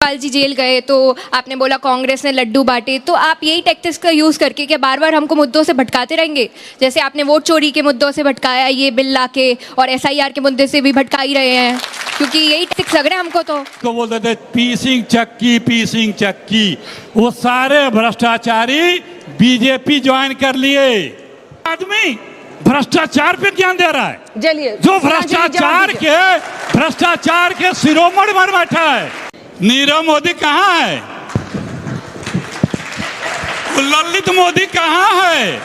Pal ji jail गए तो आपने बोला कांग्रेस ने लड्डू बांटे, तो आप यही टैक्टिक्स का यूज़ करके क्या बार बार हमको मुद्दों से भटकाते रहेंगे? जैसे आपने वोट चोरी के मुद्दों से भटकाया, ये बिल लाके, और एसआईआर के मुद्दे से भी भटका ही रहे हैं, क्योंकि यही टैक्टिक्स लग रहे हैं हमको। तो बोलते थे पीसिंग चक्की, वो सारे भ्रष्टाचारी बीजेपी ज्वाइन कर लिए। आदमी भ्रष्टाचार पे ज्ञान दे रहा है, चलिए जो भ्रष्टाचार के शिरोमणि बन बैठा है। नीरव मोदी कहाँ है? ललित मोदी कहाँ है?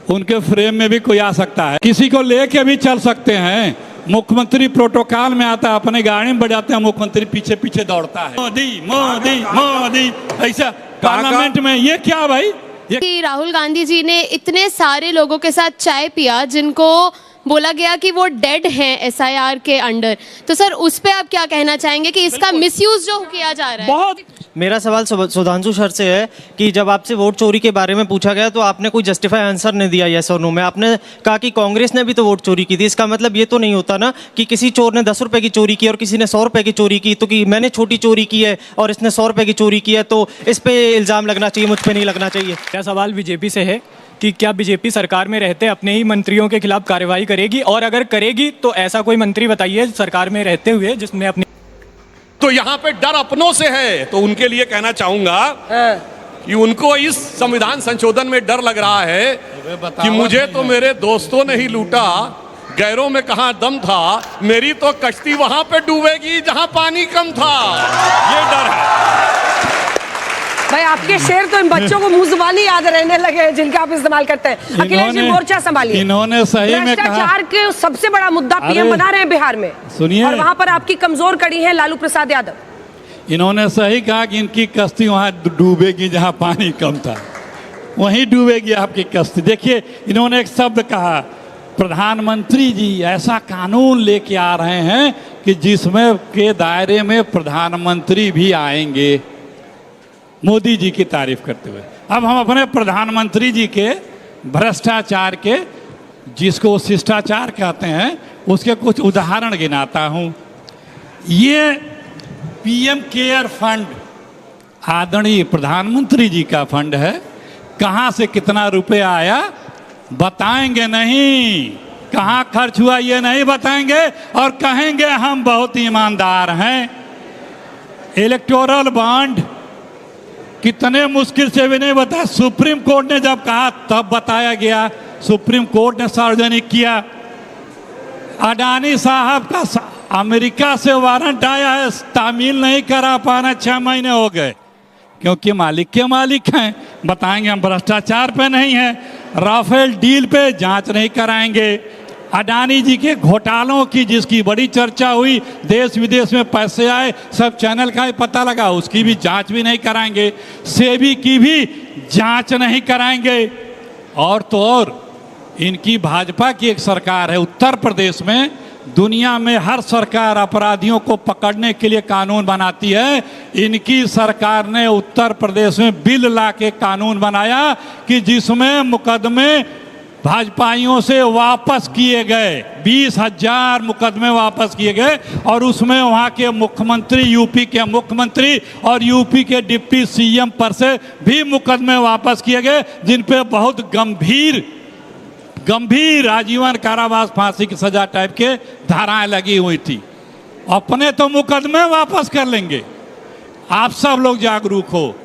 उनके फ्रेम में भी कोई आ सकता है, किसी को लेके भी चल सकते हैं। मुख्यमंत्री प्रोटोकॉल में आता है, अपने गाड़ी में बजाते हैं, मुख्यमंत्री पीछे पीछे दौड़ता है, मोदी मोदी मोदी ऐसा। पार्लियामेंट में ये क्या भाई? कि राहुल गांधी जी ने इतने सारे लोगों के साथ चाय पिया जिनको बोला गया कि वो डेड हैं एसआईआर के अंडर, तो सर उस पे आप क्या कहना चाहेंगे कि इसका मिसयूज जो किया जा रहा है? बहुत। मेरा सवाल सुधांशु सर से है कि जब आपसे वोट चोरी के बारे में पूछा गया तो आपने कोई जस्टिफाई आंसर नहीं दिया यस और नो में। आपने कहा कि कांग्रेस ने भी तो वोट चोरी की थी। इसका मतलब ये तो नहीं होता ना कि किसी चोर ने 10 रुपए की चोरी की और किसी ने 100 रुपए की चोरी की, तो कि मैंने छोटी चोरी की है और इसने 100 रुपए की चोरी की है तो इस पे इल्जाम लगना चाहिए, मुझ पर नहीं लगना चाहिए। क्या सवाल बीजेपी से है कि क्या बीजेपी सरकार में रहते अपने ही मंत्रियों के खिलाफ कार्रवाई करेगी, और अगर करेगी तो ऐसा कोई मंत्री बताइए सरकार में रहते हुए जिसने अपनी। तो यहाँ पे डर अपनों से है, तो उनके लिए कहना चाहूंगा कि उनको इस संविधान संशोधन में डर लग रहा है कि मुझे तो मेरे दोस्तों ने ही लूटा, गैरों में कहां दम था, मेरी तो कश्ती वहां पे डूबेगी जहां पानी कम था। ये डर है भाई। आपके शेर तो इन बच्चों को मुंह जुबानी याद रहने लगे हैं जिनका आप इस्तेमाल करते हैं। अखिलेश जी मोर्चा संभालिए। इन्होंने सही में कहा, भ्रष्टाचार के सबसे बड़ा मुद्दा पीएम बना रहे हैं बिहार में, सुनिए, और वहां पर आपकी कमजोर कड़ी है लालू प्रसाद यादव। इन्होंने सही कहा कि इनकी कश्ती वहां डूबेगी जहां पानी कम था, वहीं डूबेगी आपकी कश्ती। देखिए इन्होंने एक शब्द कहा, प्रधानमंत्री जी ऐसा कानून लेके आ रहे हैं कि जिसमें के दायरे में प्रधानमंत्री भी आएंगे, मोदी जी की तारीफ करते हुए। अब हम अपने प्रधानमंत्री जी के भ्रष्टाचार के, जिसको शिष्टाचार कहते हैं, उसके कुछ उदाहरण गिनाता हूं। ये पीएम केयर फंड आदरणीय प्रधानमंत्री जी का फंड है। कहां से कितना रुपया आया बताएंगे नहीं, कहां खर्च हुआ ये नहीं बताएंगे, और कहेंगे हम बहुत ईमानदार हैं। इलेक्टोरल बॉन्ड कितने मुश्किल से भी नहीं बताया, सुप्रीम कोर्ट ने जब कहा तब बताया गया, सुप्रीम कोर्ट ने सार्वजनिक किया। अडानी साहब का अमेरिका से वारंट आया है, तामील नहीं करा पाना, 6 महीने हो गए, क्योंकि मालिक के मालिक हैं। बताएंगे हम भ्रष्टाचार पे नहीं है, राफेल डील पे जांच नहीं कराएंगे, अडानी जी के घोटालों की जिसकी बड़ी चर्चा हुई, देश विदेश में पैसे आए, सब चैनल का ही पता लगा, उसकी भी जांच भी नहीं कराएंगे, सेबी की भी जांच नहीं कराएंगे। और तो और इनकी भाजपा की एक सरकार है उत्तर प्रदेश में, दुनिया में हर सरकार अपराधियों को पकड़ने के लिए कानून बनाती है, इनकी सरकार ने उत्तर प्रदेश में बिल ला के कानून बनाया कि जिसमें मुकदमे भाजपाइयों से वापस किए गए, 20,000 मुकदमे वापस किए गए, और उसमें वहाँ के मुख्यमंत्री, यूपी के मुख्यमंत्री और यूपी के डिप्टी सीएम पर से भी मुकदमे वापस किए गए, जिन पे बहुत गंभीर आजीवन कारावास, फांसी की सजा टाइप के धाराएं लगी हुई थी। अपने तो मुकदमे वापस कर लेंगे। आप सब लोग जागरूक हो,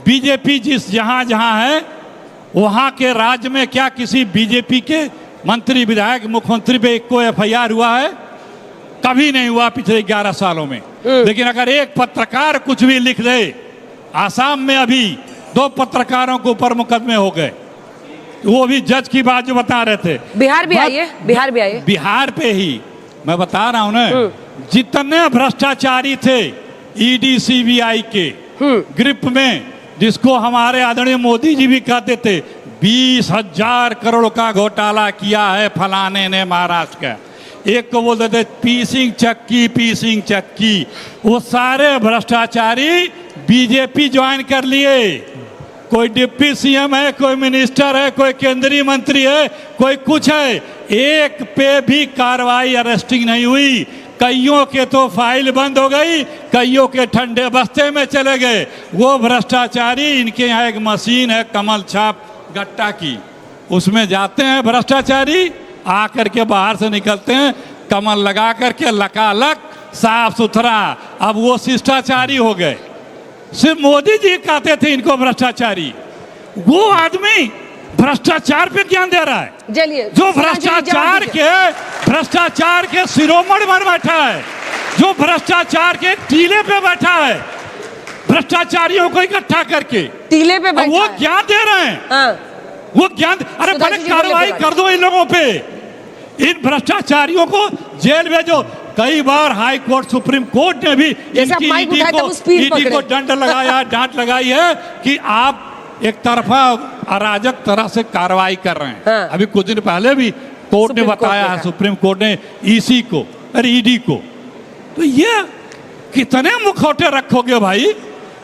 बीजेपी जिस जहां है वहां के राज्य में क्या किसी बीजेपी के मंत्री, विधायक, मुख्यमंत्री पे कोई एफआईआर हुआ है? कभी नहीं हुआ पिछले 11 सालों में। लेकिन अगर एक पत्रकार कुछ भी लिख दे, आसाम में अभी 2 पत्रकारों के ऊपर मुकदमे हो गए, वो भी जज की बात जो बता रहे थे। बिहार भी आइए, बिहार भी आइए। बिहार पे ही मैं बता रहा हूं ना, जितने भ्रष्टाचारी थे ईडी सीबीआई के ग्रिप में, जिसको हमारे आदरणीय मोदी जी भी कहते थे 20,000 करोड़ का घोटाला किया है फलाने ने महाराष्ट्र का, एक को बोलते थे पीसिंग चक्की, वो सारे भ्रष्टाचारी बीजेपी ज्वाइन कर लिए। कोई डिप्टी सीएम है, कोई मिनिस्टर है, कोई केंद्रीय मंत्री है, कोई कुछ है, एक पे भी कार्रवाई अरेस्टिंग नहीं हुई। कईयों के तो फाइल बंद हो गई, कईयों के ठंडे बस्ते में चले गए। वो भ्रष्टाचारी, इनके यहाँ एक मशीन है कमल छाप गट्टा की, उसमें जाते हैं भ्रष्टाचारी, आकर के बाहर से निकलते हैं कमल लगा करके लकालक साफ सुथरा। अब वो शिष्टाचारी हो गए। सिर्फ मोदी जी कहते थे इनको भ्रष्टाचारी, वो आदमी भ्रष्टाचार पे ज्ञान दे रहा है। चलिए, जो भ्रष्टाचार के शिरोमणि पर बैठा है, जो भ्रष्टाचार के टीले पे बैठा है, भ्रष्टाचारियों को इकट्ठा करके टीले पे बैठा वो है। ज्ञान दे रहे हैं। हाँ। वो ज्ञान, अरे सुधांशु पहले जी बोले कार्रवाई फिर कर दो इन लोगों पे, इन भ्रष्टाचारियों को जेल भेजो। कई बार हाई कोर्ट, सुप्रीम कोर्ट ने भी जैसे आप माइक उठाए तब स्पीड ईडी को पकड़े। दंड लगाया, डांट लगाई है कि आप एक तरफा अराजक तरह से कार्रवाई कर रहे हैं। हाँ। अभी कुछ दिन पहले भी कोर्ट ने सुप्रीम कोर्ट बताया ने है, कहा। सुप्रीम कोर्ट ने ईसी को, अरे ईडी को, तो ये कितने मुखौटे रखोगे भाई?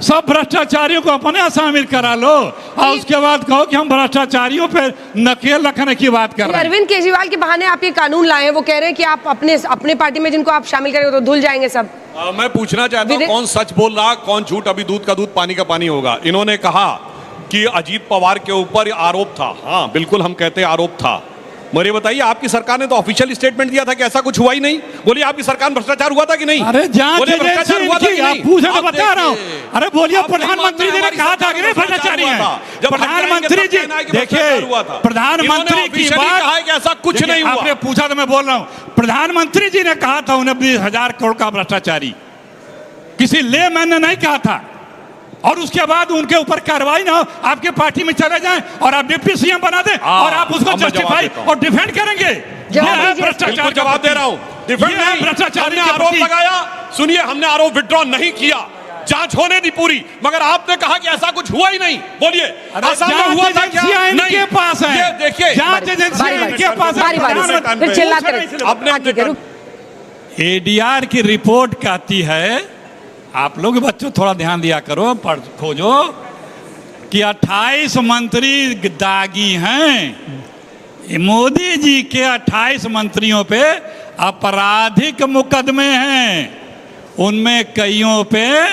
सब भ्रष्टाचारियों को अपने शामिल करा लो और उसके बाद कहो कि हम भ्रष्टाचारियों पे नकेल रखने की बात कर रहे हैं। अरविंद केजरीवाल के बहाने आप ये कानून लाए हैं, वो कह रहे हैं कि आप अपने पार्टी में जिनको आप शामिल करेंगे तो धुल जाएंगे सब। मैं पूछना चाहता हूं कौन सच बोल रहा, कौन झूठ? अभी दूध का दूध पानी का पानी होगा। इन्होंने कहा कि अजीत पवार के ऊपर आरोप था। हाँ बिल्कुल, हम कहते हैं आरोप था। मगर ये बताइए, आपकी सरकार ने तो ऑफिशियल स्टेटमेंट दिया था कि ऐसा कुछ हुआ ही नहीं। बोलिए, आपकी सरकार में भ्रष्टाचार हुआ था कि नहीं? अरे जांच बोलिए, एजेंसी भ्रष्टाचार हुआ था कि इनकी, नहीं? आप पूछे तो आप बता रहा हूं। देखिए, अरे बोलिए, आप नहीं प्रधानमंत्री जी ने मानते, कहा था कि नहीं हमारी भ्रष्टाचारी सरकार है? हुआ था। जब प्रधानमंत्री जी देखिए, प्रधानमंत्री की बात कहा है कि ऐसा कुछ देखिए, नहीं हुआ। आपने पूछा तो मैं बोल रहा हूं। प्रधानमंत्री जी ने कहा था 19,000 करोड़ का भ्रष्टाचारी, किसी लेमैन ने नहीं कहा था। और उसके बाद उनके ऊपर कार्रवाई ना हो, आपके पार्टी में चले जाएं और आप डिप्टी सीएम बना दें और आप उसको जस्टिफाई और डिफेंड करेंगे। बिल्कुल जवाब दे रहा हूं। डिफेंड नहीं, भ्रष्टाचारी हमने आरोप लगाया। सुनिए, हमने आरोप विड्रॉ नहीं किया, जांच होने दी पूरी, मगर आपने कहा कि ऐसा कुछ हुआ ही नहीं। बोलिए, असम में हुआ था क्या? इनके पास है, ये देखिए, जांच एजेंसी इनके पास है। फिर चिल्लाते रहे। आपने एडीआर की रिपोर्ट कहती है, आप लोग बच्चों थोड़ा ध्यान दिया करो, पढ़ खोजो, कि 28 मंत्री दागी हैं। मोदी जी के 28 मंत्रियों पे आपराधिक मुकदमे हैं, उनमें कईयों पे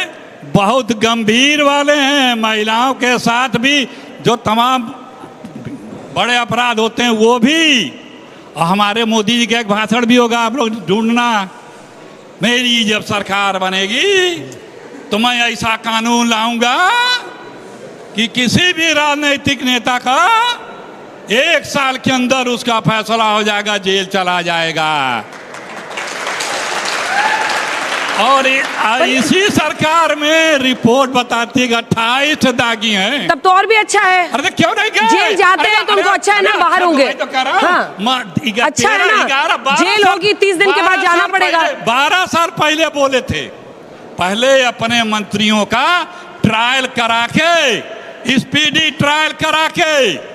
बहुत गंभीर वाले हैं। महिलाओं के साथ भी जो तमाम बड़े अपराध होते हैं वो भी। और हमारे मोदी जी का एक भाषण भी होगा, आप लोग ढूंढना। मेरी जब सरकार बनेगी तो मैं ऐसा कानून लाऊंगा कि किसी भी राजनीतिक नेता का 1 साल के अंदर उसका फैसला हो जाएगा, जेल चला जाएगा। और इसी सरकार में रिपोर्ट बताती है कि 28 दागी हैं। तब तो और भी अच्छा है। अरे तो क्यों नहीं गए? जेल जाते हैं तो उनको अच्छा है ना, बाहर होंगे। तो कह रहा हूं। हाँ। अच्छा है ना, 12 जेल होगी 30 दिन के बाद जाना पड़ेगा। 12 साल पहले बोले थे, पहले अपने मंत्रियों का ट्रायल करा के, स्पीडी ट्रायल करा के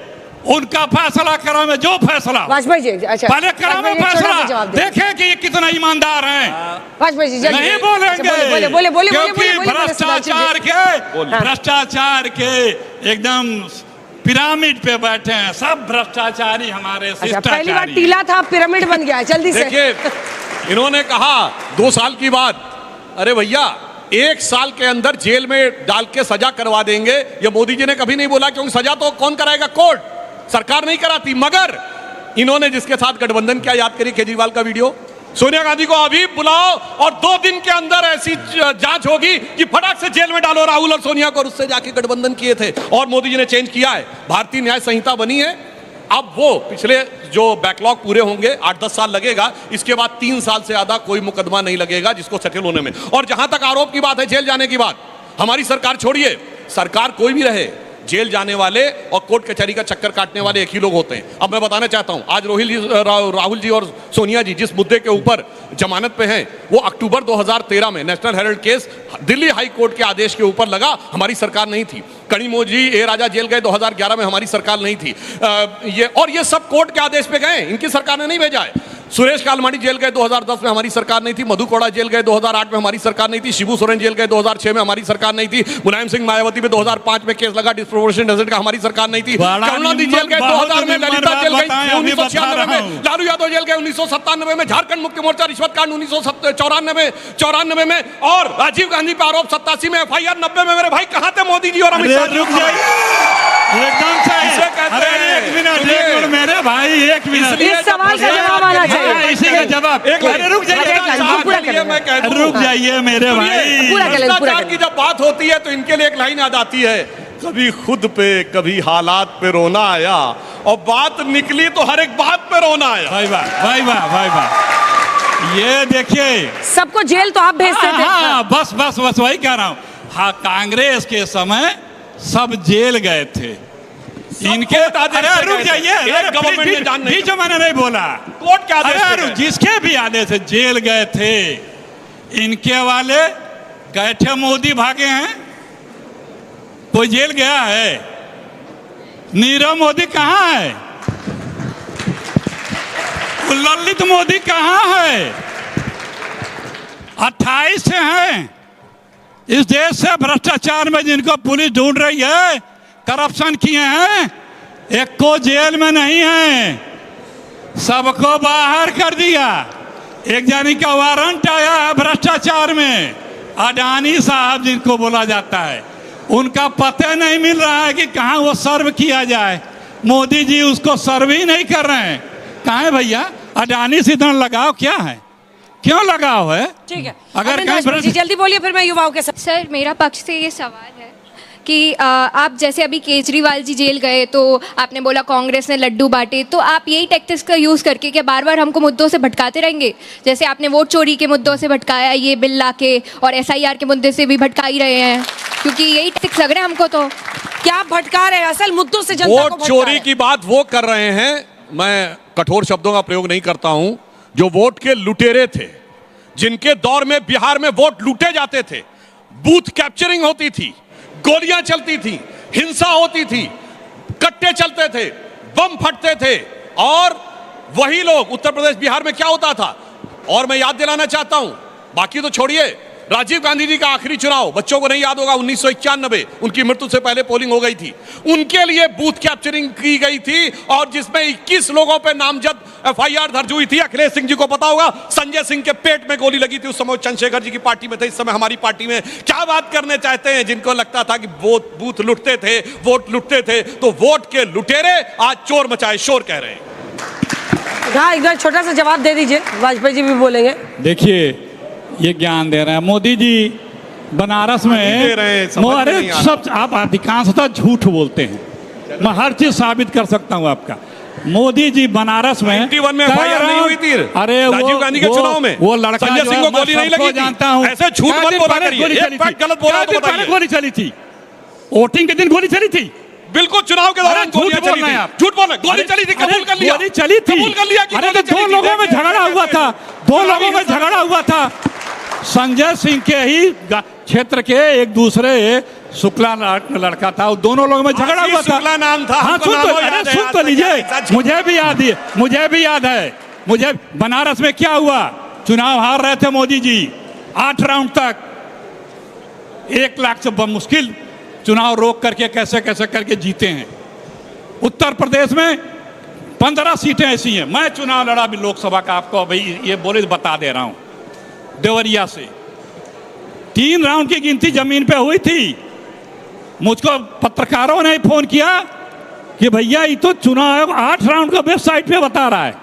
उनका फैसला करा में, जो फैसला वाजपेयी जी, अच्छा पहले करा में फैसला देखें कि ये कितना ईमानदार हैं। वाजपेयी जी नहीं बोलेंगे, बोले क्योंकि भ्रष्टाचार के एकदम पिरामिड पे बैठे हैं सब भ्रष्टाचारी हमारे। पहली बार टीला था, पिरामिड बन गया। जल्दी से देखिए, इन्होंने कहा 2 साल की बात। अरे भैया, 1 साल के अंदर जेल में डाल के सजा करवा देंगे, ये मोदी जी ने कभी नहीं बोला, क्योंकि सजा तो कौन कराएगा? कोर्ट, सरकार नहीं कराती। मगर इन्होंने जिसके साथ गठबंधन किया, याद करिए केजरीवाल का वीडियो, सोनिया गांधी को अभी बुलाओ और 2 दिन के अंदर ऐसी जांच होगी कि फटाक से जेल में डालो राहुल और सोनिया को। और उससे जाके गठबंधन किए थे और मोदी जी ने चेंज किया है। भारतीय न्याय संहिता बनी है। अब वो पिछले जो बैकलॉग पूरे होंगे, 8-10 साल लगेगा, इसके बाद 3 साल से ज्यादा कोई मुकदमा नहीं लगेगा जिसको सेटल होने में। और जहां तक आरोप की बात है, जेल जाने की बात, हमारी सरकार छोड़िए, सरकार कोई भी रहे, जेल जाने वाले और कोर्ट कचहरी का चक्कर काटने वाले एक ही लोग होते हैं। अब मैं बताना चाहता हूं, आज राहुल जी और सोनिया जी जिस मुद्दे के ऊपर जमानत पे हैं, वो अक्टूबर 2013 में national Herald case Delhi high court के आदेश के ऊपर लगा, हमारी सरकार नहीं थी। कनिमोझी ए राजा जेल गए 2011 में, हमारी सरकार नहीं थी। ये सब कोर्ट के आदेश पे गए, इनकी सरकार ने नहीं भेजा है। सुरेश कालमाड़ी जेल गए 2010 में, हमारी सरकार नहीं थी। मधु कोड़ा जेल गए 2008 में, हमारी सरकार नहीं थी। शिबू सोरेन जेल गए 2006 में, हमारी सरकार नहीं थी। मुलायम सिंह मायावती पे 2005 में केस लगा डिस्प्रोपोर्शनेट एसेट का, हमारी सरकार नहीं थी। करुणानिधि जेल गए 2000 में, ललिता जेल गई 1996 में, लालू यादव जेल गए 1997 में, झारखंड मुक्ति मोर्चा रिश्वत कांड 1994 में, और राजीव गांधी पर आरोप 87 में, FIR 90 में। मेरे भाई कहां थे मोदी जी और अमित शाह? रुक जाइए एकदम से। अरे एक मिनट मेरे भाई, एक मिनट, इस सवाल का जवाब आना चाहिए। इसी का जवाब। अरे रुक जाइए, मैं कह दूं, रुक जाइए मेरे भाई। भ्रष्टाचार की जब बात होती है तो इनके लिए एक लाइन याद आती है, कभी खुद पे कभी हालात पे रोना आया, और बात निकली तो हर एक बात पे रोना आया। भाई वाह, भाई वाह, भाई वाह। ये देखिए, सबको जेल तो आप भेजते थे। हाँ, बस वही कह रहा हूँ। हाँ, कांग्रेस के समय सब जेल गए थे इनके। अरे रुक जाइए, बीच में मैंने नहीं बोला। कोर्ट क्या अरे जिसके भी आदेश से जेल गए थे, इनके वाले गए थे, मोदी भागे हैं। कोई जेल गया है? नीरव मोदी कहाँ है? ललित मोदी कहाँ है? 28 हैं इस देश से भ्रष्टाचार में जिनको पुलिस ढूंढ रही है, करप्शन किए हैं, एक को जेल में नहीं है, सबको बाहर कर दिया। एक जानी का वारंट आया है भ्रष्टाचार में, अडानी साहब जिनको बोला जाता है, उनका पता नहीं मिल रहा है कि कहाँ वो सर्व किया जाए। मोदी जी उसको सर्व ही नहीं कर रहे हैं। कहाँ है भैया? अडानी से इतना लगाव क्या है? क्यों लगाव है? ठीक है, अगर जी जल्दी बोलिए, फिर मैं युवाओं के साथ। सर, मेरा पक्ष से ये सवाल है कि आप जैसे अभी केजरीवाल जी जेल गए तो आपने बोला कांग्रेस ने लड्डू बांटे, तो आप यही टैक्टिक्स का यूज़ करके क्या बार बार हमको मुद्दों से भटकाते रहेंगे? जैसे आपने वोट चोरी के मुद्दों से भटकाया, ये बिल लाके, और SIR के मुद्दे से भी भटका ही रहे हैं, क्योंकि यही टैक्टिक्स लग रहे हैं हमको। तो क्या भटका रहे हैं? असल मुद्दों से जनता को वोट चोरी की बात वो कर रहे हैं, मैं कठोर शब्दों का प्रयोग नहीं करता हूं, जो वोट के लुटेरे थे, जिनके दौर में बिहार में वोट लूटे जाते थे, बूथ कैप्चरिंग होती थी, गोलियां चलती थी, हिंसा होती थी, कट्टे चलते थे, बम फटते थे, और वही लोग उत्तर प्रदेश बिहार में क्या होता था। और मैं याद दिलाना चाहता हूं, बाकी तो छोड़िए, राजीव गांधी जी का आखिरी चुनाव बच्चों को नहीं याद होगा, 1991, उनकी मृत्यु से पहले पोलिंग हो गई थी, उनके लिए बूथ कैप्चरिंग की गई थी, और जिसमें 21 लोगों पे नामजद FIR दर्ज हुई थी। अखिलेश सिंह जी को पता होगा, संजय सिंह के पेट में गोली लगी थी, उस समय चंद्रशेखर जी की पार्टी में थे, इस समय हमारी पार्टी में। क्या बात करने चाहते हैं? जिनको लगता था कि बूथ लुटते थे, वोट लुटते थे, तो वोट के लुटेरे आज चोर मचाए शोर कह रहे हैं। हाँ, एक बार छोटा सा जवाब दे दीजिए, वाजपेयी जी भी बोलेंगे। देखिए, ये ज्ञान दे रहे हैं मोदी जी। बनारस में अरे सब आप अधिकांशतः झूठ बोलते हैं, मैं हर चीज साबित कर सकता हूं आपका। मोदी जी बनारस में 91 में FIR नहीं हुई थी, अरे राजीव गांधी के चुनाव में वो लड़का संजय सिंह को गोली नहीं लगी थी। जानता हूं, ऐसे झूठ मत बोला करिए, एक फैक्ट गलत बोला तो बताइए। गोली चली थी, वोटिंग के दिन गोली चली थी, बिल्कुल चुनाव के दौरान गोलियां चली थी, झूठ बोल रहे, गोली चली थी, कबूल कर लिया, गोली चली थी, कबूल कर लिया कि अरे तो दो लोगों में झगड़ा हुआ था, दो लोगों में झगड़ा हुआ था। संजय सिंह के ही क्षेत्र के एक दूसरे शुक्ला लड़का था, दोनों लोगों में झगड़ा हुआ था। शुक्ला नाम था। हाँ, सुन तो लीजिए, मुझे भी याद है, मुझे बनारस में क्या हुआ। चुनाव हार रहे थे मोदी जी, 8 राउंड तक 1 लाख से मुश्किल चुनाव रोक करके कैसे करके जीते हैं। उत्तर प्रदेश में 15 सीटें ऐसी हैं। मैं चुनाव लड़ा भी लोकसभा का, आपको भाई ये बोले बता दे रहा हूं, देवरिया से 3 राउंड की गिनती जमीन पे हुई थी। मुझको पत्रकारों ने फोन किया कि भैया ये तो चुनाव आयोग 8 राउंड का वेबसाइट पे बता रहा है।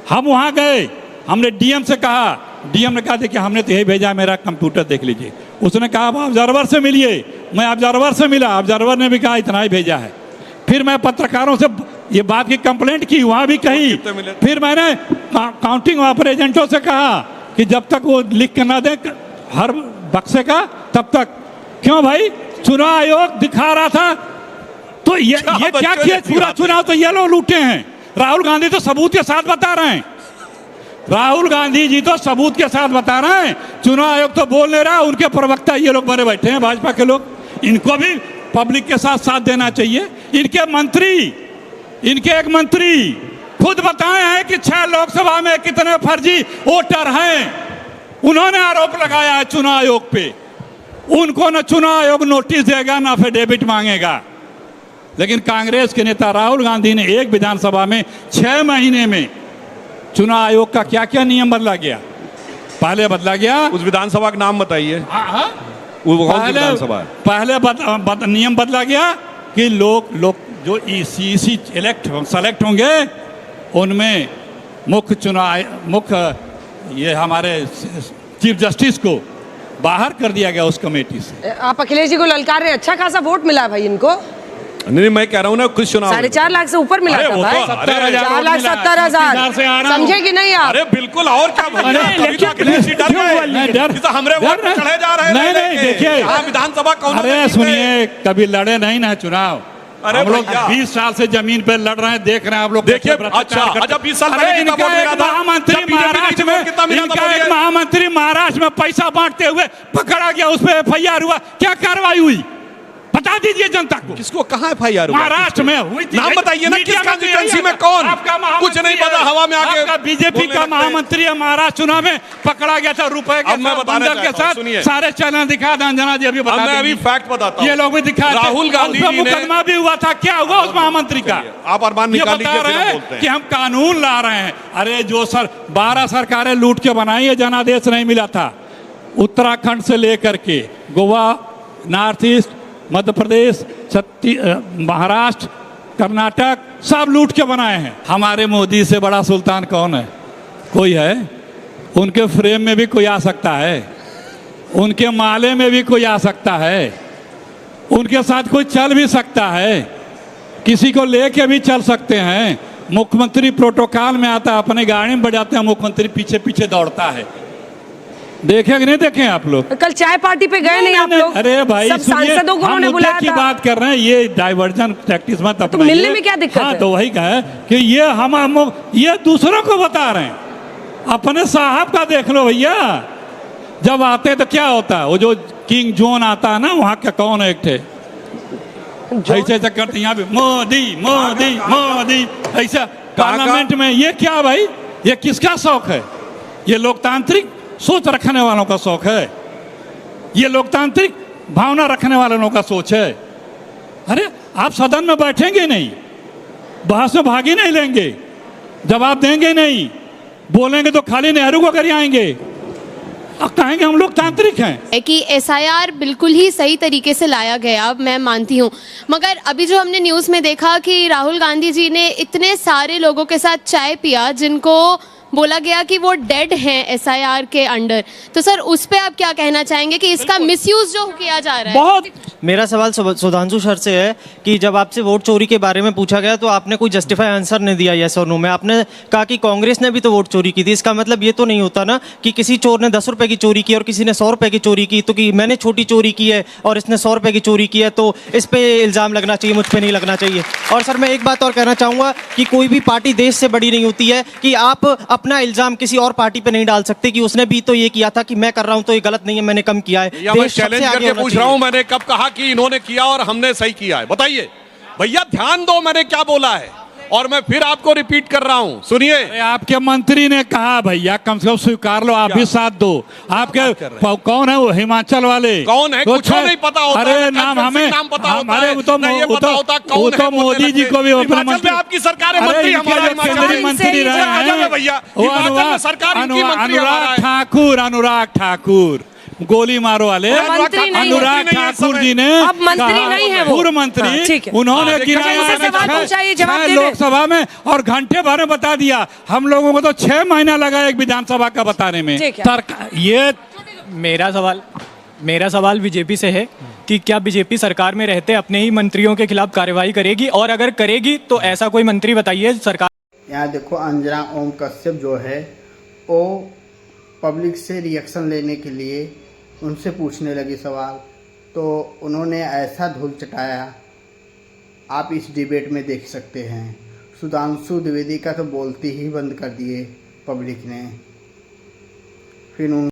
हम वहां गए, हमने डीएम से कहा, डीएम ने कहा देखिए हमने तो यही भेजा, मेरा कंप्यूटर देख लीजिए। उसने कहा आप ऑब्जर्वर से मिलिए, मैं ऑब्जर्वर से मिला, ऑब्जर्वर ने भी कहा इतना ही भेजा है। फिर मैं पत्रकारों से ये बात की कंप्लेंट की, वहां भी कही। फिर मैंने काउंटिंग ऑपर एजेंटों से कहा कि जब तक वो लिख के ना दे हर बक्से का, तब तक। क्यों भाई? चुनाव आयोग दिखा रहा था, तो ये क्या किया? पूरा चुनाव तो ये लोग लूटे हैं। राहुल गांधी तो सबूत के साथ बता रहे हैं, राहुल गांधी जी तो सबूत के साथ बता रहे हैं। चुनाव आयोग तो बोल नहीं रहा, उनके प्रवक्ता ये लोग बने बैठे हैं भाजपा के लोग। इनको भी पब्लिक के साथ साथ देना चाहिए। इनके एक मंत्री खुद बताए हैं कि 6 लोकसभा में कितने फर्जी वोटर हैं। उन्होंने आरोप लगाया है चुनाव आयोग पे। उनको न चुनाव आयोग नोटिस देगा न एफिडेविट मांगेगा। लेकिन कांग्रेस के नेता राहुल गांधी ने एक विधानसभा में 6 महीने में चुनाव आयोग का क्या क्या नियम बदला गया। पहले बदला गया, उस विधानसभा का नाम बताइए। वो कौन सी विधानसभा है? पहले नियम बदला गया कि लोग जो ईसी सेलेक्ट होंगे उनमें मुख्य ये हमारे चीफ जस्टिस को बाहर कर दिया गया उस कमेटी से। आप अखिलेश जी को ललकार रहे, अच्छा खासा वोट मिला भाई इनको। नहीं, मैं कह रहा हूँ ना कुछ चुनाव 4.5 लाख से ऊपर मिला था भाई। 4,70,000 से आ रहा हूं। समझे कि नहीं आप? अरे बिल्कुल, और क्या भैया, कभी तो अखिलेश जी डर गए। तो हमरे वोट पे चढ़े जा रहे हैं। नहीं देखिए, यहाँ विधानसभा कौन? अरे सुनिए, कभी लड़े नहीं ना चुनाव। अरे हम लोग भैया, 20 साल से जमीन पे लड़ रहे हैं, देख रहे हैं आप लोग। देखिए, अच्छा 20 साल पहले कितना वोट मिला था? महामंत्री महाराष्ट्र में, इनका एक महामंत्री महाराष्ट्र में पैसा बांटते हुए पकड़ा गया, उस पर FIR हुआ। क्या कार्रवाई हुई बता दीजिए जनता को। किसको, कहाँ FIR हुआ? महाराष्ट्र में हुई थी। नाम बताइए ना, किस कॉन्स्टिट्यूएंसी में कौन? कुछ नहीं पता, हवा में आके बीजेपी का महामंत्री महाराष्ट्र चुनाव में पकड़ा गया था रुपए के बंडल के साथ। सारे चैनल दिखा दें, अंजना जी अभी बता। मैं अभी फैक्ट बताता हूं। ये लोग भी दिखा। राहुल गांधी जी ने मुकदमा भी हुआ था, क्या हुआ उस महामंत्री का? आप अरमान ये निकाल बता लीजिए, रहे बोलते हैं हैं कि हम कानून ला रहे हैं। अरे जो 12 सरकारें लूट के बनाई है, जनादेश नहीं मिला था। उत्तराखंड से लेकर के गोवा, नॉर्थ ईस्ट, मध्य प्रदेश, महाराष्ट्र, कर्नाटक, सब लूट के बनाए हैं। हमारे मोदी से बड़ा सुल्तान कौन है? कोई है? उनके फ्रेम में भी कोई आ सकता है, उनके माले में भी कोई आ सकता है, उनके साथ कोई चल भी सकता है, किसी को लेके भी चल सकते हैं। मुख्यमंत्री प्रोटोकॉल में आता है, अपने गाड़ी में बजाते हैं, मुख्यमंत्री पीछे पीछे दौड़ता है। देखे कि नहीं देखे आप लोग? कल चाय पार्टी पे गए नहीं आप लोग? अरे भाई सब सांसदों को उन्होंने बुलाया की था। बात कर रहे हैं, ये डाइवर्जन प्रैक्टिस मत अपनाइए। तो मिलने में क्या दिक्कत हाँ, है? तो वही कहा कि ये दूसरों को बता रहे हैं, अपने साहब का देख लो भैया। जब आते तो क्या होता है, वो जो किंग जोन आता है ना, वहाँ का कौन है एक थे, ऐसे ऐसे करते, यहाँ भी मोदी मोदी मोदी ऐसा पार्लियामेंट में। ये क्या भाई, ये किसका शौक है? ये लोकतांत्रिक सोच रखने वालों का शौक है, ये लोकतांत्रिक भावना रखने वालों का सोच है। अरे आप सदन में बैठेंगे नहीं, बहस में भाग ही नहीं लेंगे, जवाब देंगे नहीं, बोलेंगे तो खाली नेहरू को कर आएंगे, अब कहेंगे हम लोकतांत्रिक हैं। कि SIR बिल्कुल ही सही तरीके से लाया गया, मैं मानती हूँ, मगर अभी जो हमने न्यूज़ में देखा कि राहुल गांधी जी ने इतने सारे लोगों के साथ चाय पिया जिनको बोला गया कि वो डेड हैं SIR के अंडर, तो सर उस पे आप क्या कहना चाहेंगे कि इसका मिसयूज जो किया जा रहा है? बहुत मेरा सवाल सुधांशु सर से है कि जब आपसे वोट चोरी के बारे में पूछा गया तो आपने कोई जस्टिफाई आंसर नहीं दिया यस और नो में। आपने कहा कि कांग्रेस ने भी तो वोट चोरी की थी। इसका मतलब ये तो नहीं होता ना कि किसी चोर ने 10 रुपए की चोरी की और किसी ने 100 रुपए की चोरी की, तो कि मैंने छोटी चोरी की है और इसने 100 रुपए की चोरी की है तो इस पे इल्ज़ाम लगना चाहिए, मुझ पर नहीं लगना चाहिए। और सर मैं एक बात और कहना चाहूँगा कि कोई भी पार्टी देश से बड़ी नहीं होती है कि आप अपना इल्ज़ाम किसी और पार्टी पे नहीं डाल सकते कि उसने भी तो ये किया था कि मैं कर रहा हूं तो ये गलत नहीं है, मैंने कम किया है। मैं चैलेंज करके पूछ रहा हूं, मैंने कब कहा कि इन्होंने किया और हमने सही किया है? बताइए भैया, ध्यान दो मैंने क्या बोला है, और मैं फिर आपको रिपीट कर रहा हूं, सुनिए। आपके मंत्री ने कहा भैया कम से कम स्वीकार लो, आप भी साथ दो। आपके कौन है वो हिमाचल वाले? कौन है? कुछ नहीं पता होता। अरे नाम हमें, नाम पता होता हमारे है, वो तो मोदी जी को भी हिमाचल में आपकी सरकार मंत्री हमारा केंद्रीय मंत्री रहे हैं भैया, अनुराग ठाकुर गोली मारो वाले अनुराग ठाकुर जी ने अब मंत्री नहीं है वो, पूर्व मंत्री, उन्होंने गिराया लोकसभा में और घंटे भर में बता दिया। हम लोगों को तो 6 महीना लगा एक विधानसभा का बताने में। ये मेरा सवाल बीजेपी से है कि क्या बीजेपी सरकार में रहते अपने ही मंत्रियों के खिलाफ कार्रवाई करेगी, और अगर करेगी तो ऐसा कोई मंत्री बताइए सरकार। यहाँ देखो, अंजना ओम कश्यप जो है वो पब्लिक से रिएक्शन लेने के लिए उनसे पूछने लगी सवाल, तो उन्होंने ऐसा धूल चटाया, आप इस डिबेट में देख सकते हैं। सुधांशु द्विवेदी का तो बोलते ही बंद कर दिए पब्लिक ने। फिर